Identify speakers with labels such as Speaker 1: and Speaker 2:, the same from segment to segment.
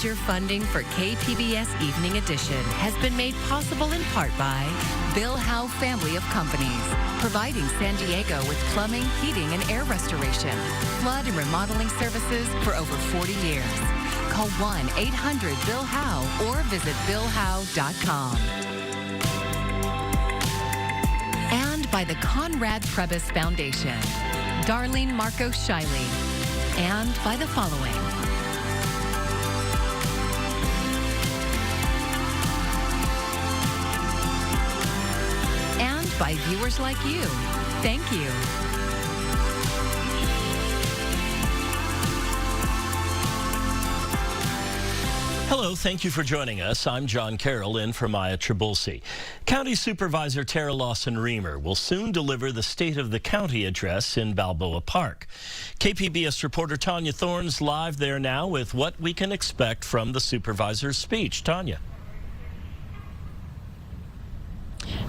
Speaker 1: Major funding for KPBS Evening Edition has been made possible in part by Bill Howe Family of Companies, providing San Diego with plumbing, heating, and air restoration, flood and remodeling services for over 40 years. Call 1-800-BILL-HOWE or visit billhowe.com. And by the Conrad Trebas Foundation, Darlene Marco Shiley, and by the following. And by viewers like you. Thank you.
Speaker 2: Hello, thank you for joining us. I'm John Carroll in for Maya Trabulsi. County Supervisor Tara Lawson-Remer will soon deliver the State of the County address in Balboa Park. KPBS reporter Tanya Thorne's live there now with what we can expect from the supervisor's speech. Tanya.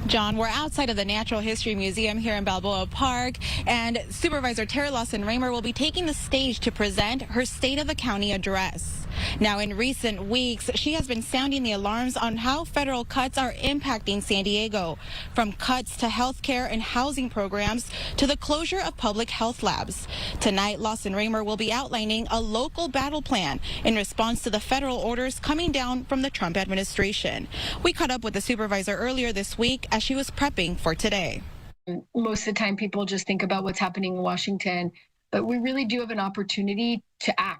Speaker 3: John, we're outside of the Natural History Museum here in Balboa Park, and Supervisor Tara Lawson-Remer will be taking the stage to present her State of the County address. Now, in recent weeks, she has been sounding the alarms on how federal cuts are impacting San Diego, from cuts to health care and housing programs to the closure of public health labs. Tonight, Lawson-Remer will be outlining a local battle plan in response to the federal orders coming down from the Trump administration. We caught up with the supervisor earlier this week as she was prepping for today.
Speaker 4: Most of the time, people just think about what's happening in Washington, but we really do have an opportunity to act.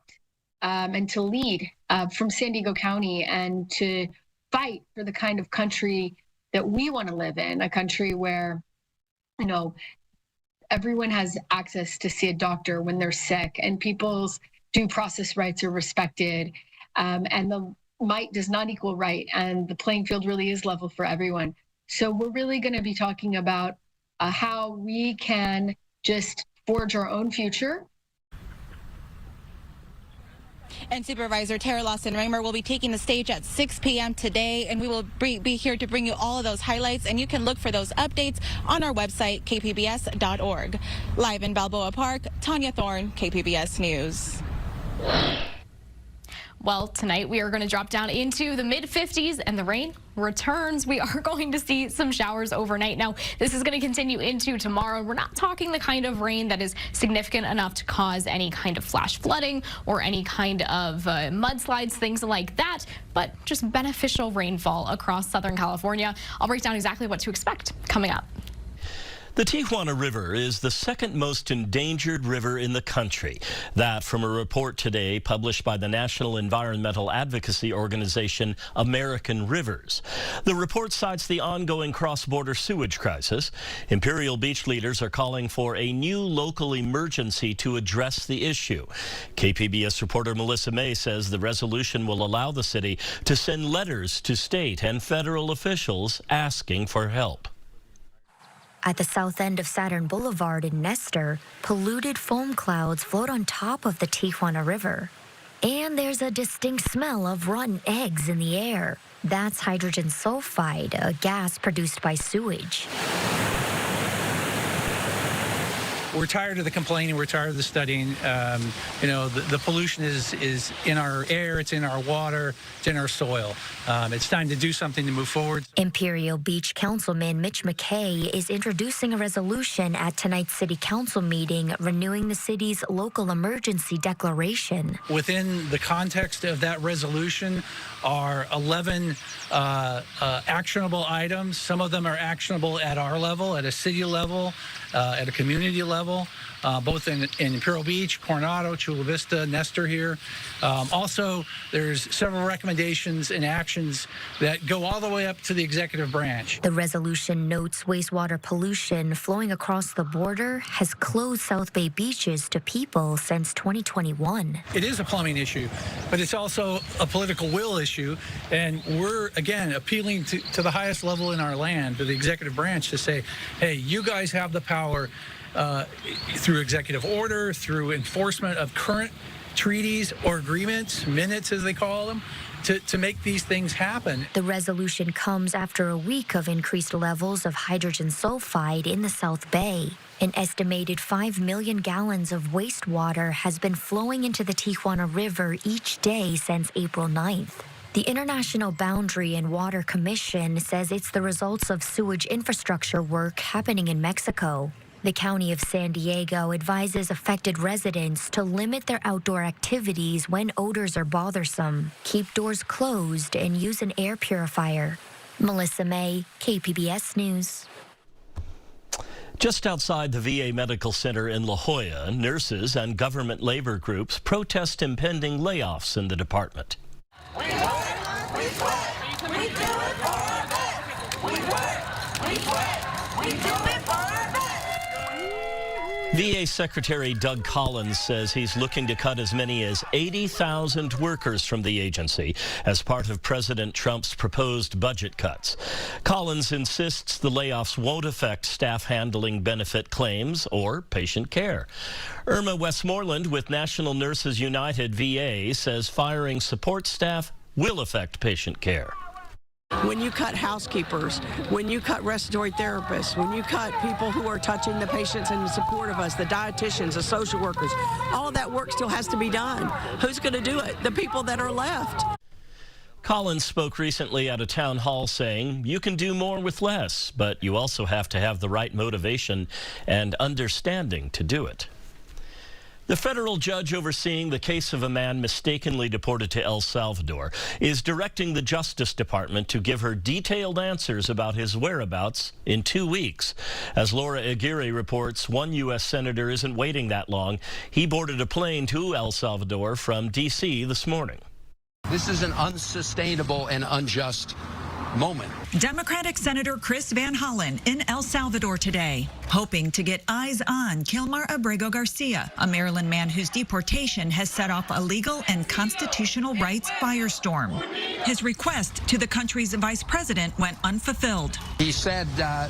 Speaker 4: And to lead from San Diego County and to fight for the kind of country that we want to live in, a country where, you know, everyone has access to see a doctor when they're sick and people's due process rights are respected, and the might does not equal right, and the playing field really is level for everyone. So we're really going to be talking about how we can just forge our own future.
Speaker 3: And Supervisor Tara Lawson-Remer will be taking the stage at 6 p.m. today, and we will be here to bring you all of those highlights, and you can look for those updates on our website, kpbs.org. Live in Balboa Park, Tanya Thorne, KPBS News.
Speaker 5: Well, tonight we are going to drop down into the mid-50s and the rain returns. We are going to see some showers overnight. Now, this is going to continue into tomorrow. We're not talking the kind of rain that is significant enough to cause any kind of flash flooding or any kind of mudslides, things like that, but just beneficial rainfall across Southern California. I'll break down exactly what to expect coming up.
Speaker 2: The Tijuana River is the second most endangered river in the country. That from a report today published by the national environmental advocacy organization American Rivers. The report cites the ongoing cross-border sewage crisis. Imperial Beach leaders are calling for a new local emergency to address the issue. KPBS reporter Melissa May says the resolution will allow the city to send letters to state and federal officials asking for help.
Speaker 6: At the south end of Saturn Boulevard in Nestor, polluted foam clouds float on top of the Tijuana River. And there's a distinct smell of rotten eggs in the air. That's hydrogen sulfide, a gas produced by sewage.
Speaker 7: We're tired of the complaining. We're tired of the studying. You know, the pollution is in our air. It's in our water. It's in our soil. It's time to do something to move forward.
Speaker 6: Imperial Beach Councilman Mitch McKay is introducing a resolution at tonight's City Council meeting renewing the city's local emergency declaration.
Speaker 7: Within the context of that resolution are 11 actionable items. Some of them are actionable at our level, at a city level, at a community level, both in Imperial Beach, Coronado, Chula Vista, Nestor here. Also, there's several recommendations and actions that go all the way up to the executive branch.
Speaker 6: The resolution notes wastewater pollution flowing across the border has closed South Bay beaches to people since 2021.
Speaker 7: It is a plumbing issue, but it's also a political will issue, and we're, again, appealing to the highest level in our land, to the executive branch, to say, hey, you guys have the power through executive order, through enforcement of current treaties or agreements, minutes as they call them, to make these things happen.
Speaker 6: The resolution comes after a week of increased levels of hydrogen sulfide in the South Bay. An estimated 5 million gallons of wastewater has been flowing into the Tijuana River each day since April 9th. The International Boundary and Water Commission says it's the results of sewage infrastructure work happening in Mexico. The County of San Diego advises affected residents to limit their outdoor activities when odors are bothersome, keep doors closed, and use an air purifier. Melissa May, KPBS News.
Speaker 2: Just outside the VA Medical Center in La Jolla, nurses and government labor groups protest impending layoffs in the department.
Speaker 8: We work, we sweat, we do it for our vet. We work, we sweat, we do it for our vet.
Speaker 2: VA Secretary Doug Collins says he's looking to cut as many as 80,000 workers from the agency as part of President Trump's proposed budget cuts. Collins insists the layoffs won't affect staff handling benefit claims or patient care. Irma Westmoreland with National Nurses United VA says firing support staff will affect patient care.
Speaker 9: When you cut housekeepers, when you cut respiratory therapists, when you cut people who are touching the patients and in support of us, the dietitians, the social workers, all of that work still has to be done. Who's going to do it? The people that are left.
Speaker 2: Collins spoke recently at a town hall saying, you can do more with less, but you also have to have the right motivation and understanding to do it. The federal judge overseeing the case of a man mistakenly deported to El Salvador is directing the Justice Department to give her detailed answers about his whereabouts in 2 weeks. As Laura Aguirre reports, one U.S. senator isn't waiting that long. He boarded a plane to El Salvador from D.C. this morning.
Speaker 10: This is an unsustainable and unjust moment.
Speaker 11: Democratic Senator Chris Van Hollen in El Salvador today, hoping to get eyes on Kilmar Abrego Garcia, a Maryland man whose deportation has set off a legal and constitutional rights firestorm. His request to the country's vice president went unfulfilled.
Speaker 10: He said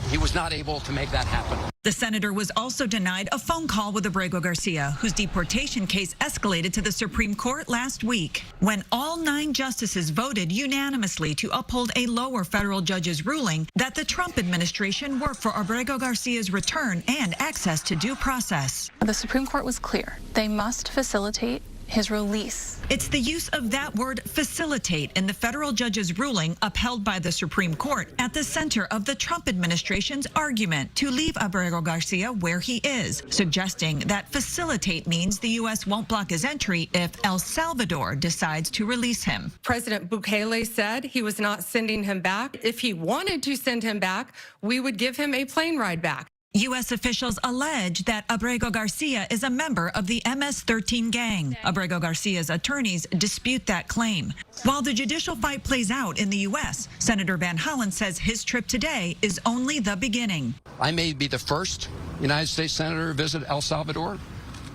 Speaker 10: he was not able to make that happen.
Speaker 11: The senator was also denied a phone call with Abrego Garcia, whose deportation case escalated to the Supreme Court last week, when all 9 justices voted unanimously to uphold a lower federal judge's ruling that the Trump administration worked for Abrego Garcia's return and access to due process.
Speaker 12: The Supreme Court was clear. They must facilitate his release.
Speaker 11: It's the use of that word facilitate in the federal judge's ruling upheld by the Supreme Court at the center of the Trump administration's argument to leave Abrego Garcia where he is, suggesting that facilitate means the U.S. won't block his entry if El Salvador decides to release him.
Speaker 13: President Bukele said he was not sending him back. If he wanted to send him back, we would give him a plane ride back.
Speaker 11: U.S. officials allege that Abrego Garcia is a member of the MS-13 gang. Abrego Garcia's attorneys dispute that claim. While the judicial fight plays out in the U.S., Senator Van Hollen says his trip today is only the beginning.
Speaker 10: I may be the first United States senator to visit El Salvador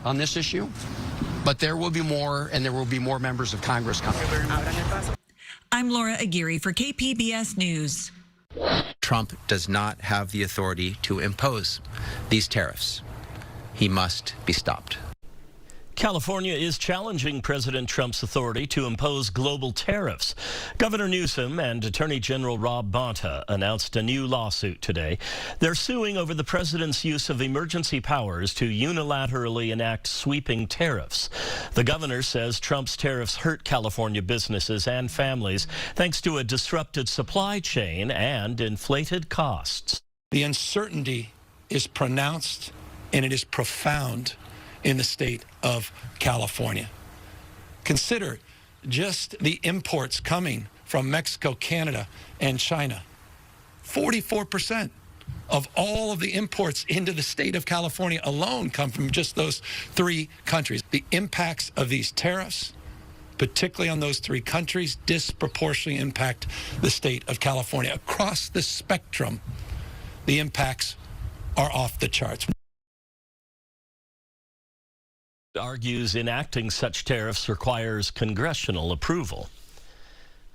Speaker 10: on this issue, but there will be more, and there will be more members of Congress coming.
Speaker 11: I'm Laura Aguirre for KPBS News.
Speaker 14: Trump does not have the authority to impose these tariffs. He must be stopped.
Speaker 2: California is challenging President Trump's authority to impose global tariffs. Governor Newsom and Attorney General Rob Bonta announced a new lawsuit today. They're suing over the president's use of emergency powers to unilaterally enact sweeping tariffs. The governor says Trump's tariffs hurt California businesses and families thanks to a disrupted supply chain and inflated costs.
Speaker 7: The uncertainty is pronounced and it is profound in the state of California. Consider just the imports coming from Mexico, Canada, and China. 44% of all of the imports into the state of California alone come from just those 3 countries. The impacts of these tariffs, particularly on those 3 countries, disproportionately impact the state of California. Across the spectrum, the impacts are off the charts.
Speaker 2: Argues enacting such tariffs requires congressional approval.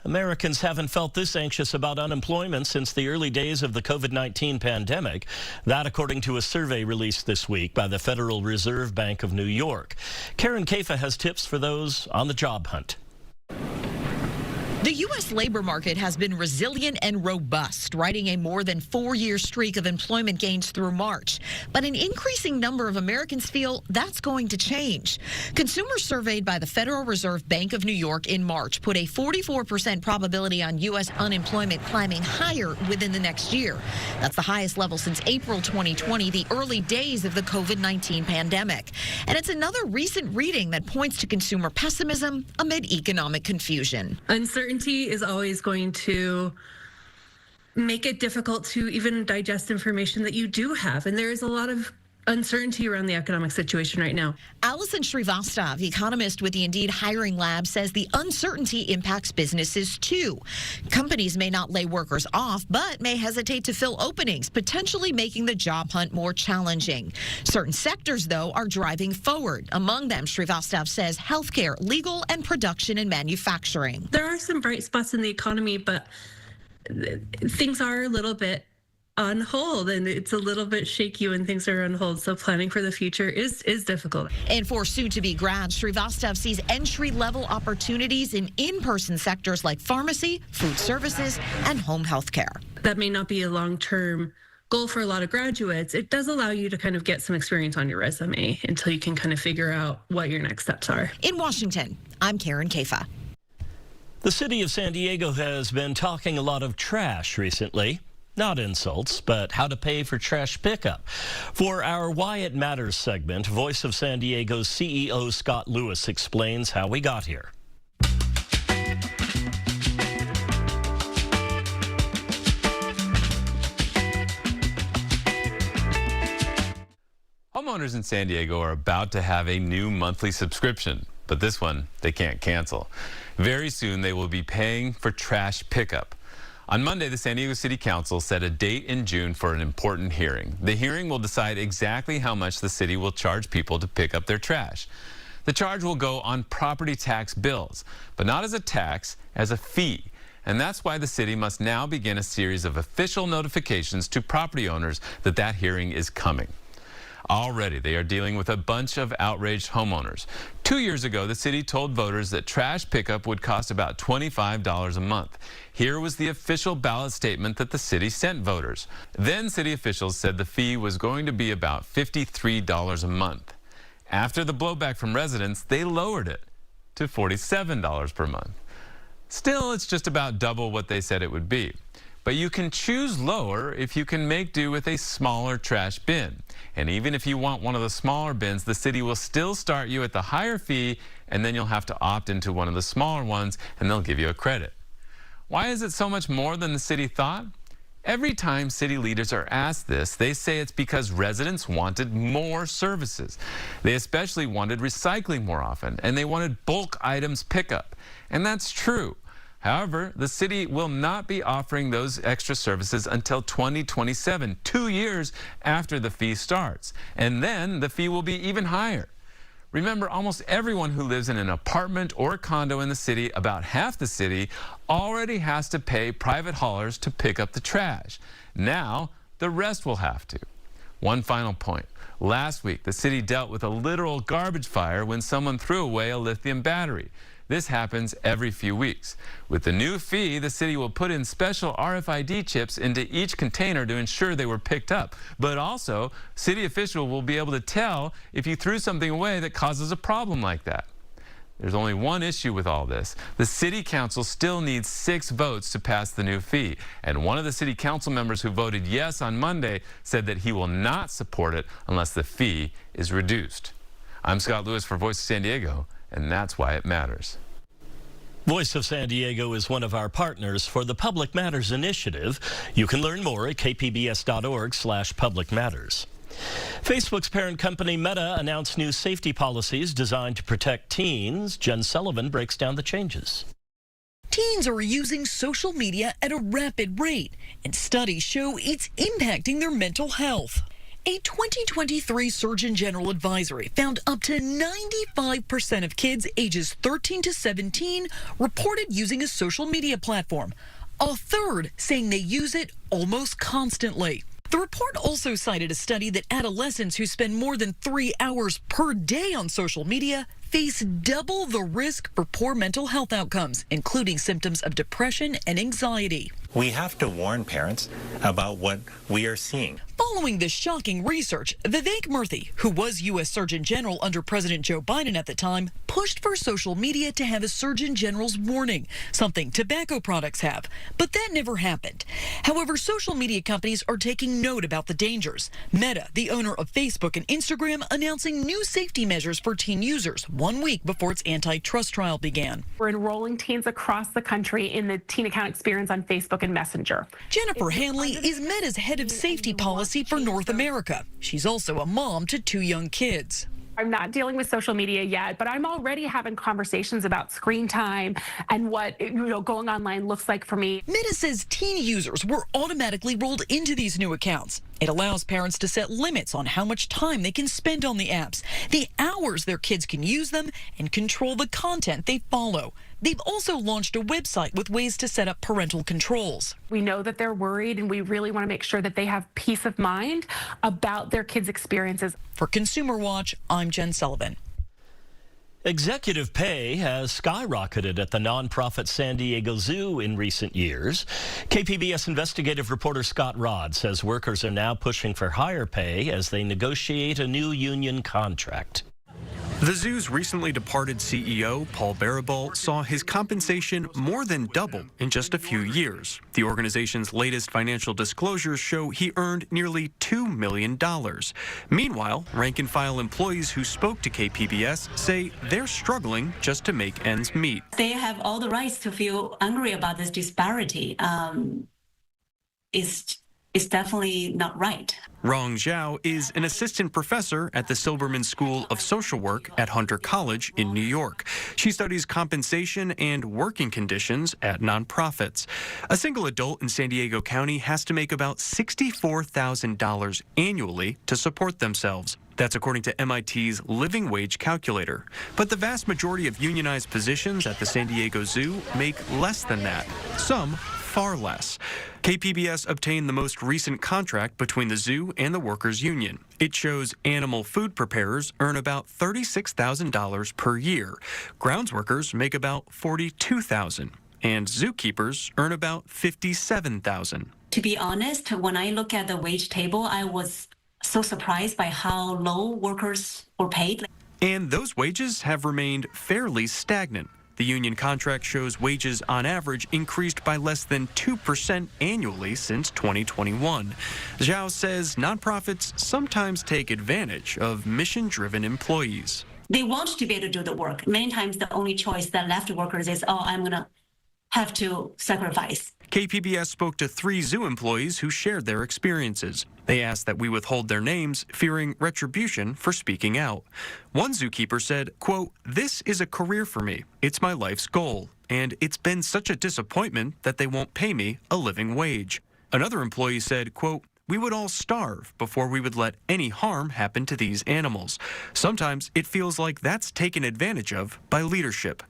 Speaker 2: Americans haven't felt this anxious about unemployment since the early days of the COVID-19 pandemic. That according to a survey released this week by the Federal Reserve Bank of New York. Karen Kafa has tips for those on the job hunt.
Speaker 15: The U.S. labor market has been resilient and robust, riding a more than 4-year streak of employment gains through March. But an increasing number of Americans feel that's going to change. Consumers surveyed by the Federal Reserve Bank of New York in March put a 44% probability on U.S. unemployment climbing higher within the next year. That's the highest level since April 2020, the early days of the COVID-19 pandemic. And it's another recent reading that points to consumer pessimism amid economic confusion.
Speaker 16: Uncertainty is always going to make it difficult to even digest information that you do have. And there is a lot of uncertainty around the economic situation right now.
Speaker 15: Allison Srivastava, economist with the Indeed Hiring Lab, says the uncertainty impacts businesses too. Companies may not lay workers off, but may hesitate to fill openings, potentially making the job hunt more challenging. Certain sectors, though, are driving forward. Among them, Srivastava says healthcare, legal, and production and manufacturing.
Speaker 16: There are some bright spots in the economy, but things are a little bit on hold, and it's a little bit shaky when things are on hold. So planning for the future is difficult.
Speaker 15: And for soon-to-be grads, Srivastava sees entry-level opportunities in in-person sectors like pharmacy, food services, and home health care.
Speaker 16: That may not be a long-term goal for a lot of graduates. It does allow you to kind of get some experience on your resume until you can kind of figure out what your next steps are.
Speaker 15: In Washington, I'm Karen Kafa.
Speaker 2: The city of San Diego has been talking a lot of trash recently. Not insults, but how to pay for trash pickup. For our Why It Matters segment, Voice of San Diego's CEO Scott Lewis explains how we got here.
Speaker 17: Homeowners in San Diego are about to have a new monthly subscription, but this one they can't cancel. Very soon they will be paying for trash pickup. On Monday, the San Diego City Council set a date in June for an important hearing. The hearing will decide exactly how much the city will charge people to pick up their trash. The charge will go on property tax bills, but not as a tax, as a fee. And that's why the city must now begin a series of official notifications to property owners that that hearing is coming. Already, they are dealing with a bunch of outraged homeowners. 2 years ago, the city told voters that trash pickup would cost about $25 a month. Here was the official ballot statement that the city sent voters. Then city officials said the fee was going to be about $53 a month. After the blowback from residents, they lowered it to $47 per month. Still, it's just about double what they said it would be. But you can choose lower if you can make do with a smaller trash bin. And even if you want one of the smaller bins, the city will still start you at the higher fee, and then you'll have to opt into one of the smaller ones, and they'll give you a credit. Why is it so much more than the city thought? Every time city leaders are asked this, they say it's because residents wanted more services. They especially wanted recycling more often, and they wanted bulk items pickup. And that's true. However, the city will not be offering those extra services until 2027, 2 years after the fee starts. And then the fee will be even higher. Remember, almost everyone who lives in an apartment or a condo in the city, about half the city, already has to pay private haulers to pick up the trash. Now, the rest will have to. One final point. Last week, the city dealt with a literal garbage fire when someone threw away a lithium battery. This happens every few weeks. With the new fee, the city will put in special RFID chips into each container to ensure they were picked up. But also, city officials will be able to tell if you threw something away that causes a problem like that. There's only one issue with all this. The city council still needs 6 votes to pass the new fee. And one of the city council members who voted yes on Monday said that he will not support it unless the fee is reduced. I'm Scott Lewis for Voice of San Diego, and that's why it matters.
Speaker 2: Voice of San Diego is one of our partners for the Public Matters Initiative. You can learn more at kpbs.org/Public Matters. Facebook's parent company Meta announced new safety policies designed to protect teens. Jen Sullivan breaks down the changes.
Speaker 18: Teens are using social media at a rapid rate, and studies show it's impacting their mental health. A 2023 Surgeon General advisory found up to 95% of kids ages 13 to 17 reported using a social media platform, a third saying they use it almost constantly. The report also cited a study that adolescents who spend more than 3 hours per day on social media face double the risk for poor mental health outcomes, including symptoms of depression and anxiety.
Speaker 19: We have to warn parents about what we are seeing.
Speaker 18: Following this shocking research, Vivek Murthy, who was U.S. Surgeon General under President Joe Biden at the time, pushed for social media to have a Surgeon General's warning, something tobacco products have. But that never happened. However, social media companies are taking note about the dangers. Meta, the owner of Facebook and Instagram, announcing new safety measures for teen users 1 week before its antitrust trial began.
Speaker 20: We're enrolling teens across the country in the teen account experience on Facebook and Messenger.
Speaker 18: Jennifer Hanley is Meta's head of safety policy for North America. She's also a mom to 2 young kids.
Speaker 20: I'm not dealing with social media yet, but I'm already having conversations about screen time and what going online looks like for me.
Speaker 18: Meta says teen users were automatically rolled into these new accounts. It allows parents to set limits on how much time they can spend on the apps, the hours their kids can use them, and control the content they follow. They've also launched a website with ways to set up parental controls.
Speaker 20: We know that they're worried, and we really want to make sure that they have peace of mind about their kids' experiences.
Speaker 18: For Consumer Watch, I'm Jen Sullivan.
Speaker 2: Executive pay has skyrocketed at the nonprofit San Diego Zoo in recent years. KPBS investigative reporter Scott Rodd says workers are now pushing for higher pay as they negotiate a new union contract.
Speaker 21: The zoo's recently departed CEO, Paul Barabal, saw his compensation more than double in just a few years. The organization's latest financial disclosures show he earned nearly $2 million. Meanwhile, rank-and-file employees who spoke to KPBS say they're struggling just to make ends meet.
Speaker 22: They have all the rights to feel angry about this disparity. It's definitely not right.
Speaker 21: Rong Zhao is an assistant professor at the Silberman School of Social Work at Hunter College in New York. She studies compensation and working conditions at nonprofits. A single adult in San Diego County has to make about $64,000 annually to support themselves. That's according to MIT's living wage calculator. But the vast majority of unionized positions at the San Diego Zoo make less than that. Some far less. KPBS obtained the most recent contract between the zoo and the workers' union. It shows animal food preparers earn about $36,000 per year. Grounds workers make about $42,000, and zookeepers earn about $57,000.
Speaker 22: To be honest, when I look at the wage table, I was so surprised by how low workers were paid.
Speaker 21: And those wages have remained fairly stagnant. The union contract shows wages on average increased by less than 2% annually since 2021. Zhao says nonprofits sometimes take advantage of mission-driven employees.
Speaker 22: They want to be able to do the work. Many times the only choice that left workers is, I'm going to have to sacrifice.
Speaker 21: KPBS spoke to 3 zoo employees who shared their experiences. They asked that we withhold their names, fearing retribution for speaking out. One zookeeper said, quote, "This is a career for me. It's my life's goal. And it's been such a disappointment that they won't pay me a living wage." Another employee said, quote, "We would all starve before we would let any harm happen to these animals. Sometimes it feels like that's taken advantage of by leadership."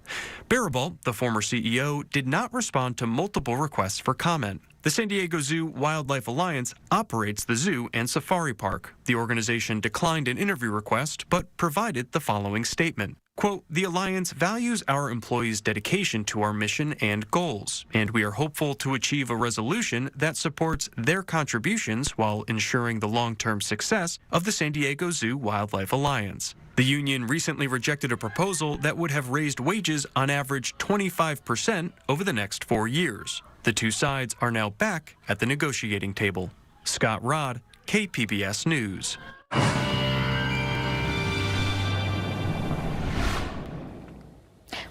Speaker 21: Barabal, the former CEO, did not respond to multiple requests for comment. The San Diego Zoo Wildlife Alliance operates the zoo and safari park. The organization declined an interview request, but provided the following statement. Quote, "The Alliance values our employees' dedication to our mission and goals, and we are hopeful to achieve a resolution that supports their contributions while ensuring the long-term success of the San Diego Zoo Wildlife Alliance." The union recently rejected a proposal that would have raised wages on average 25% over the next 4 years. The two sides are now back at the negotiating table. Scott Rodd, KPBS News.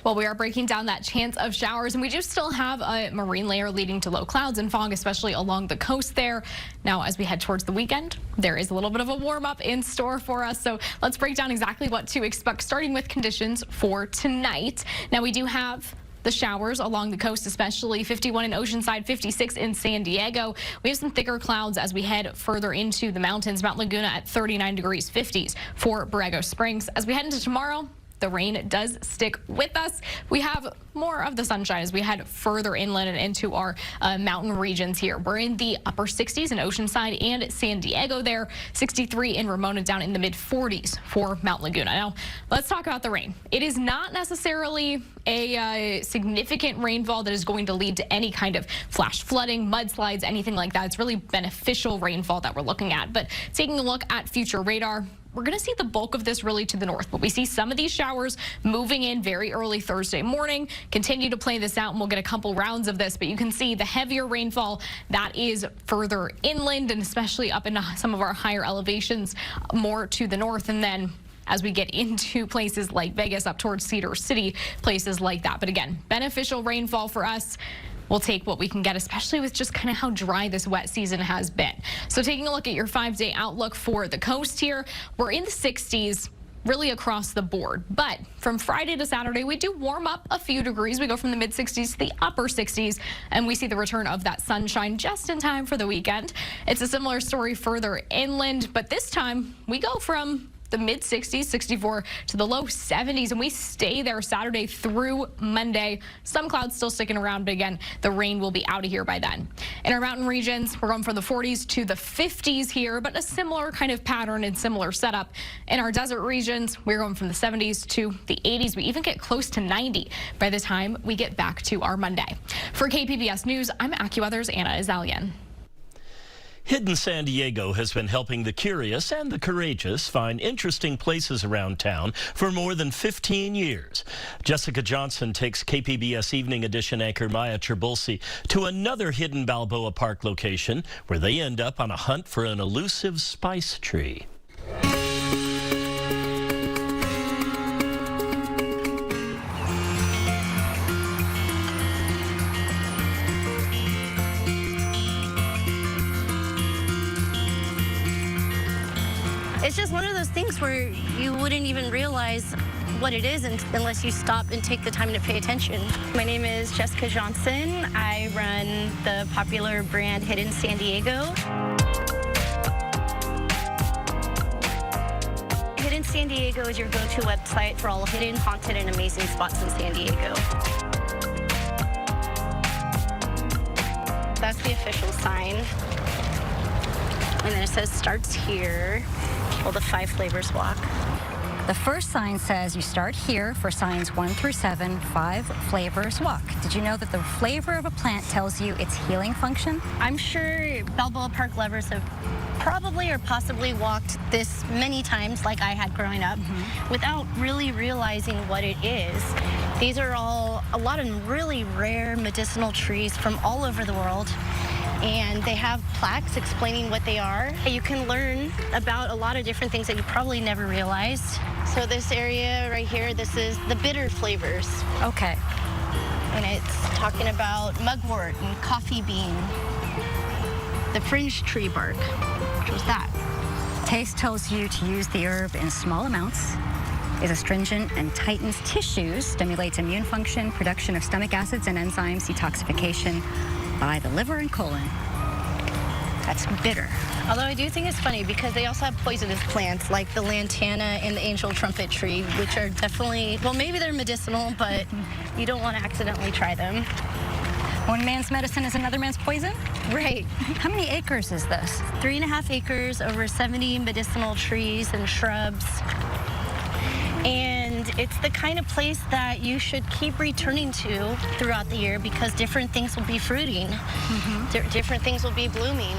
Speaker 5: Well, we are breaking down that chance of showers, and we do still have a marine layer leading to low clouds and fog, especially along the coast there. Now, as we head towards the weekend, there is a little bit of a warm-up in store for us. So let's break down exactly what to expect, starting with conditions for tonight. Now, we do have the showers along the coast, especially 51 in Oceanside, 56 in San Diego. We have some thicker clouds as we head further into the mountains. Mount Laguna at 39 degrees, 50s for Borrego Springs. As we head into tomorrow, the rain does stick with us. We have more of the sunshine as we head further inland and into our mountain regions here. We're in the upper 60s in Oceanside and San Diego there, 63 in Ramona, down in the mid 40s for Mount Laguna. Now, let's talk about the rain. It is not necessarily a significant rainfall that is going to lead to any kind of flash flooding, mudslides, anything like that. It's really beneficial rainfall that we're looking at. But taking a look at future radar, we're going to see the bulk of this really to the north, but we see some of these showers moving in very early Thursday morning. Continue to play this out and we'll get a couple rounds of this, but you can see the heavier rainfall that is further inland and especially up in some of our higher elevations more to the north. And then as we get into places like Vegas, up towards Cedar City, places like that. But again, beneficial rainfall for us. We'll take what we can get, especially with just kind of how dry this wet season has been. So taking a look at your 5-day outlook for the coast here, we're in the 60s really across the board. But from Friday to Saturday, we do warm up a few degrees. We go from the mid 60s to the upper 60s, and we see the return of that sunshine just in time for the weekend. It's a similar story further inland, but this time we go from the mid 60s, 64 to the low 70s, and we stay there Saturday through Monday. Some clouds still sticking around, but again, the rain will be out of here by then. In our mountain regions, we're going from the 40s to the 50s here, but a similar kind of pattern and similar setup. In our desert regions, we're going from the 70s to the 80s. We even get close to 90 by the time we get back to our Monday. For KPBS News, I'm AccuWeather's Anna Azalian.
Speaker 2: Hidden San Diego has been helping the curious and the courageous find interesting places around town for more than 15 years. Jessica Johnson takes KPBS Evening Edition anchor Maya Trabulsi to another hidden Balboa Park location where they end up on a hunt for an elusive spice tree.
Speaker 1: It's just one of those things where you wouldn't even realize what it is unless you stop and take the time to pay attention. My name is Jessica Johnson. I run the popular brand Hidden San Diego. Hidden San Diego is your go-to website for all hidden, haunted, and amazing spots in San Diego. That's the official sign. And then it says starts here. Well, the 5 flavors walk.
Speaker 4: The first sign says you start here for signs 1 through 7, 5 flavors walk. Did you know that the flavor of a plant tells you its healing function?
Speaker 1: I'm sure Balboa Park lovers have probably or possibly walked this many times like I had growing up without really realizing what it is. These are all a lot of really rare medicinal trees from all over the world. And they have plaques explaining what they are. You can learn about a lot of different things that you probably never realized. So this area right here, this is the bitter flavors.
Speaker 4: Okay.
Speaker 1: And it's talking about mugwort and coffee bean. The fringe tree bark, which was that.
Speaker 4: Taste tells you to use the herb in small amounts, is astringent and tightens tissues, stimulates immune function, production of stomach acids and enzymes, detoxification by the liver and colon. That's bitter.
Speaker 1: Although I do think it's funny because they also have poisonous plants like the lantana and the angel trumpet tree, which are definitely, well, maybe they're medicinal, but you don't want to accidentally try them.
Speaker 4: One man's medicine is another man's poison?
Speaker 1: Right.
Speaker 4: How many acres is this?
Speaker 1: 3.5 acres, over 70 medicinal trees and shrubs. And it's the kind of place that you should keep returning to throughout the year because different things will be fruiting. Different things will be blooming.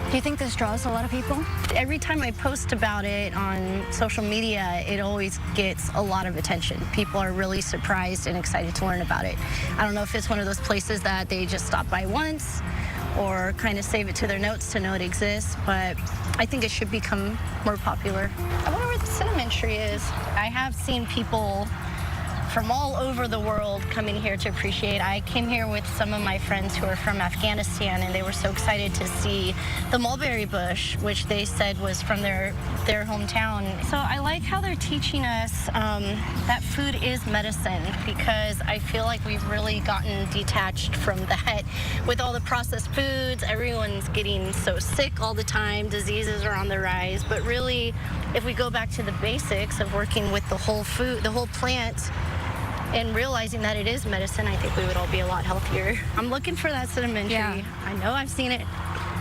Speaker 4: Do you think this draws a lot of people?
Speaker 1: Every time I post about it on social media, it always gets a lot of attention. People are really surprised and excited to learn about it. I don't know if it's one of those places that they just stop by once or kind of save it to their notes to know it exists, but I think it should become more popular. I wonder where the cinnamon tree is. I have seen people from all over the world coming here to appreciate. I came here with some of my friends who are from Afghanistan, and they were so excited to see the mulberry bush, which they said was from their hometown. So I like how they're teaching us that food is medicine, because I feel like we've really gotten detached from that. With all the processed foods, everyone's getting so sick all the time, diseases are on the rise, but really, if we go back to the basics of working with the whole food, the whole plant, and realizing that it is medicine, I think we would all be a lot healthier. I'm looking for that cinnamon tree. I know I've seen it.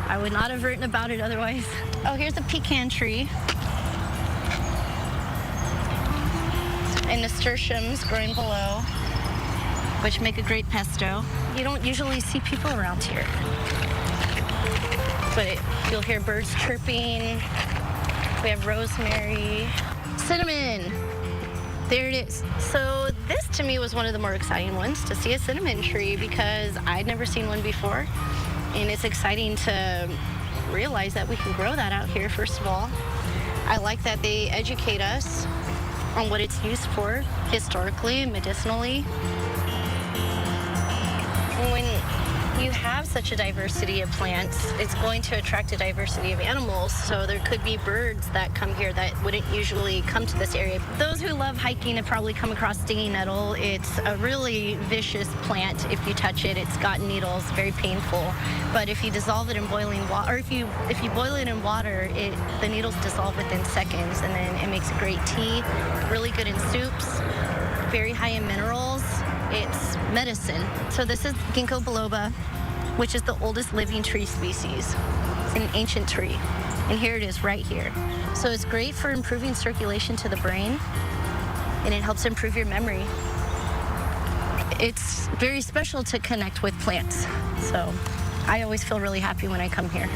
Speaker 1: I would not have written about it otherwise. Oh, here's a pecan tree. And nasturtiums growing below, which make a great pesto. You don't usually see people around here, but you'll hear birds chirping. We have rosemary, cinnamon. There it is. So this to me was one of the more exciting ones, to see a cinnamon tree, because I'd never seen one before. And it's exciting to realize that we can grow that out here, first of all. I like that they educate us on what it's used for historically and medicinally. When you have such a diversity of plants, it's going to attract a diversity of animals. So there could be birds that come here that wouldn't usually come to this area. Those who love hiking have probably come across stinging nettle. It's a really vicious plant. If you touch it, it's got needles, very painful. But if you dissolve it in boiling water, or if you boil it in water, the needles dissolve within seconds, and then it makes a great tea, really good in soups, very high in minerals. It's medicine. So this is ginkgo biloba, which is the oldest living tree species. It's an ancient tree. And here it is right here. So it's great for improving circulation to the brain, and it helps improve your memory. It's very special to connect with plants. So I always feel really happy when I come here.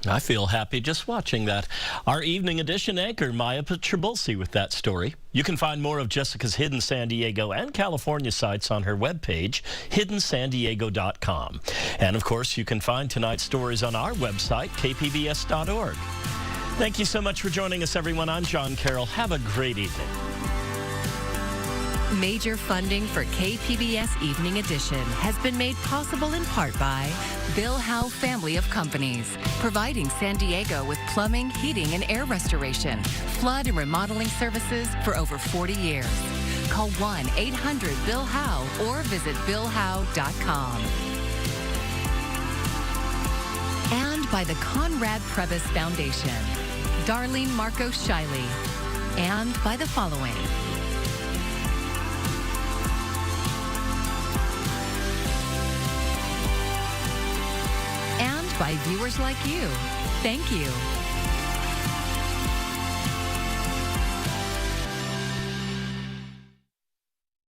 Speaker 2: I feel happy just watching that. Our evening edition anchor, Maya Trabulsi, with that story. You can find more of Jessica's Hidden San Diego and California sites on her webpage, hiddensandiego.com. And of course, you can find tonight's stories on our website, kpbs.org. Thank you so much for joining us, everyone. I'm John Carroll. Have a great evening.
Speaker 3: Major funding for KPBS Evening Edition has been made possible in part by Bill Howe Family of Companies, providing San Diego with plumbing, heating, and air restoration, flood and remodeling services for over 40 years. Call 1-800-BILL-HOWE or visit BillHowe.com. And by the Conrad Prebys Foundation, Darlene Marcos Shiley, and by the following: by viewers like you. Thank you.